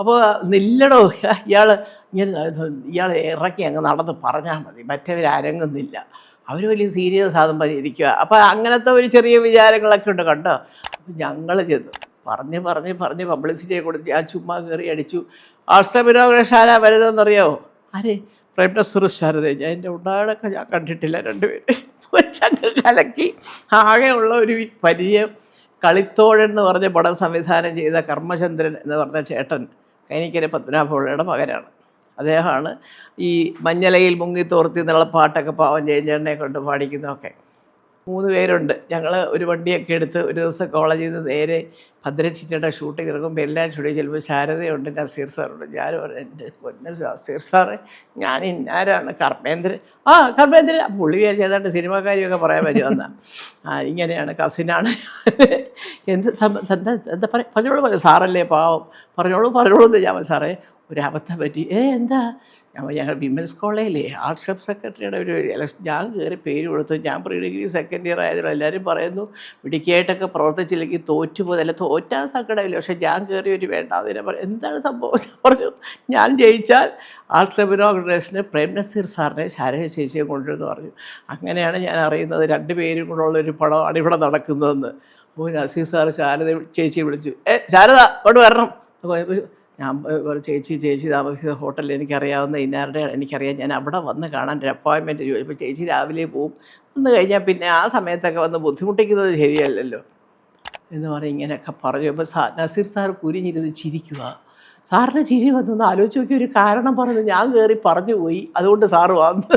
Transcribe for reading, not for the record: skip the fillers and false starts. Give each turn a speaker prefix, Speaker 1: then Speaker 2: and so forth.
Speaker 1: അപ്പോൾ നില്ലടോ ഇയാൾ ഇങ്ങനെ ഇയാൾ ഇറക്കി അങ്ങ് നടന്ന് പറഞ്ഞാൽ മതി, മറ്റവർ അരങ്ങുന്നില്ല, അവർ വലിയ സീരിയസ് ആകും ഇരിക്കുക. അപ്പോൾ അങ്ങനത്തെ ഒരു ചെറിയ വിചാരങ്ങളൊക്കെ ഉണ്ട് കണ്ടോ. അപ്പം ഞങ്ങൾ ചെന്നു പറഞ്ഞ് പബ്ലിസിറ്റിയെ കൊടുത്ത് ഞാൻ ചുമ്മാ കയറി അടിച്ചു. അഷ്ടമിനോഗ്രശാല വരുന്നതെന്നറിയാമോ? ആരെ? പ്രേംനസീർ ശാരദ. ഞാൻ എൻ്റെ ഉണ്ടാകണൊക്കെ ഞാൻ കണ്ടിട്ടില്ല. രണ്ടുപേര് കൊച്ചങ്ങ് കലക്കി. ആകെയുള്ള ഒരു പരിചയം കളിത്തോഴൻ എന്ന് പറഞ്ഞ പടം സംവിധാനം ചെയ്ത കർമ്മചന്ദ്രൻ എന്ന് പറഞ്ഞ ചേട്ടൻ കൈനിക്കര പത്മനാഭപിള്ളയുടെ മകനാണ്. അദ്ദേഹമാണ് ഈ മഞ്ഞലയിൽ മുങ്ങി തോർത്തി എന്നുള്ള പാട്ടൊക്കെ പാവം ജയചേട്ടനെ കൊണ്ട് പാടിക്കുന്നതൊക്കെ. 3 പേരുണ്ട്. ഞങ്ങൾ ഒരു വണ്ടിയൊക്കെ എടുത്ത് ഒരു ദിവസം കോളേജിൽ നിന്ന് നേരെ ഭദ്രച്ചിറ്റയുടെ ഷൂട്ടിംഗ് ഇറങ്ങുമ്പോൾ എല്ലാം സ്റ്റുഡിയോ ചെല്ലുമ്പോൾ ശാരദയുണ്ട്, നസീർ സാറുണ്ട്. ഞാൻ പറഞ്ഞു, എൻ്റെ പൊന്നെ നസീർ സാറേ, ഞാൻ ഇന്നാരാണ് കർമ്മേന്ദ്രൻ. കർമ്മേന്ദ്രൻ. പുള്ളി വിചാരിച്ച് ഏതാണ്ട് സിനിമാക്കാരിയൊക്കെ പറയാൻ വരുമെന്നാണ്. ഇങ്ങനെയാണ്, കസിനാണ്. എന്താ പറഞ്ഞോളൂ സാറല്ലേ പാവം, പറഞ്ഞോളൂ എന്ന്. ഞാൻ സാറേ ഒരു അബദ്ധം പറ്റി. എന്താ? ഞങ്ങൾ വിമൻസ് കോളേജിലെ ആർട്സ് സബ് സെക്രട്ടറിയുടെ ഒരു ഇലക്ഷൻ ഞാൻ കയറി പേര് കൊടുത്തു. ഞാൻ പ്രീ ഡിഗ്രി സെക്കൻഡ് ഇയർ ആയതുകൊണ്ട് എല്ലാവരും പറയുന്നു മിടുക്കിയായിട്ടൊക്കെ പ്രവർത്തിച്ചില്ലെങ്കിൽ തോറ്റുപോയതല്ല. തോറ്റാൻ സങ്കടമില്ല, പക്ഷേ ഞാൻ കയറി ഒരു വേണ്ട അതിനെ പറയും. എന്താണ് സംഭവം? ഞാൻ പറഞ്ഞു, ഞാൻ ജയിച്ചാൽ ആർട്സ് ഇനോഗ്രേഷന് പ്രേംനസീർ സാറിനെ ശാരദ ചേച്ചിയെ കൊണ്ടുവരുമെന്ന് പറഞ്ഞു. അങ്ങനെയാണ് ഞാൻ അറിയുന്നത് 2 പേരും കൂടെയുള്ളൊരു പടമാണ് ഇവിടെ നടക്കുന്നതെന്ന്. അപ്പോൾ നസീർ സാർ ശാരദ ചേച്ചിയെ വിളിച്ചു. ശാരദ ഇങ്ങോട്ട് വരണം. ഞാൻ ചേച്ചി താമസിക്കുന്ന ഹോട്ടലിൽ എനിക്കറിയാവുന്ന ഇന്നാരുടെ എനിക്കറിയാം, ഞാൻ അവിടെ വന്ന് കാണാൻ ഒരു അപ്പോയിൻമെൻറ്റ് ചോദിച്ചപ്പോൾ ചേച്ചി രാവിലെ പോവും, വന്നു കഴിഞ്ഞാൽ പിന്നെ ആ സമയത്തൊക്കെ വന്ന് ബുദ്ധിമുട്ടിക്കുന്നത് ശരിയല്ലല്ലോ എന്ന് പറഞ്ഞ് ഇങ്ങനെയൊക്കെ പറഞ്ഞു. അപ്പോൾ നസീർ സാർ കുരിഞ്ഞിരുന്ന് ചിരിക്കുക. സാറിന് ചിരി വന്നൊന്ന് ആലോചിച്ച് നോക്കി. ഒരു കാരണം പറഞ്ഞു, ഞാൻ കയറി പറഞ്ഞു പോയി, അതുകൊണ്ട് സാറ് വന്ന്